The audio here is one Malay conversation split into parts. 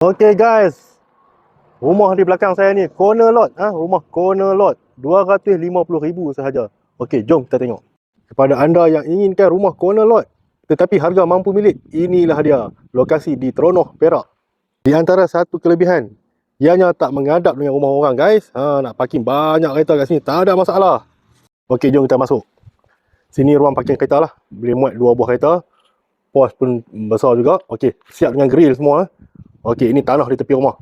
Okay guys, rumah di belakang saya ni corner lot, rumah corner lot 250,000 sahaja. Okey, jom kita tengok. Kepada anda yang inginkan rumah corner lot tetapi harga mampu milik, inilah dia. Lokasi di Teronoh, Perak. Di antara satu kelebihan, ianya tak menghadap dengan rumah orang guys. Nak parking banyak kereta kat sini tak ada masalah. Okey, jom kita masuk. Sini ruang parking kereta lah. Boleh muat 2 buah kereta. Pos pun besar juga. Okey, siap dengan grill semua. Okey, ini tanah di tepi rumah.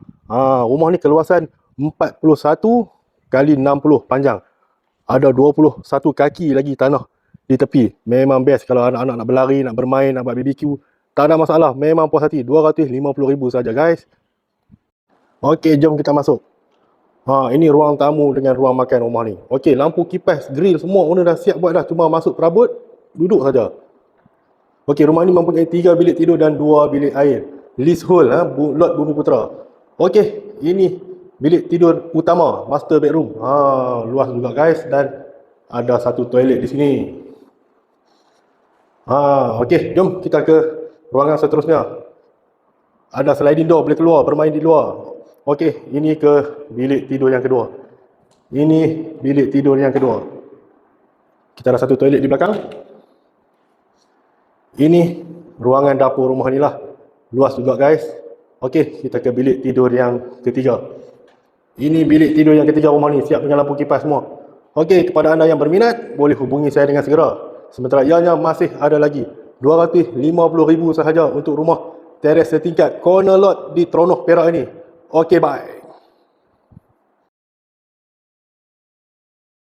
Rumah ni keluasan 41 kali 60 panjang. Ada 21 kaki lagi tanah di tepi. Memang best kalau anak-anak nak berlari, nak bermain, nak buat BBQ. Tak ada masalah. Memang puas hati. 250,000 saja guys. Okey, jom kita masuk. Ini ruang tamu dengan ruang makan rumah ni. Okey, lampu kipas, grill semua owner dah siap buat dah. Cuma masuk perabot, duduk saja. Okey, rumah ni mempunyai 3 bilik tidur dan 2 bilik air. Leasehold, lot Bumiputera. Okey, ini bilik tidur utama, master bedroom. Luas juga guys dan ada satu toilet di sini. Okey, jom kita ke ruangan seterusnya. Ada sliding door, boleh keluar, bermain di luar. Okey, ini ke bilik tidur yang kedua. Ini bilik tidur yang kedua. Kita ada satu toilet di belakang. Ini ruangan dapur rumah ni lah. Luas juga guys. Okey, kita ke bilik tidur yang ketiga. Ini bilik tidur yang ketiga rumah ni, siap dengan lampu kipas semua. Okey, kepada anda yang berminat, boleh hubungi saya dengan segera. Sementara ianya masih ada lagi 250,000 sahaja untuk rumah teres setingkat corner lot di Teronoh, Perak ini. Okey, bye.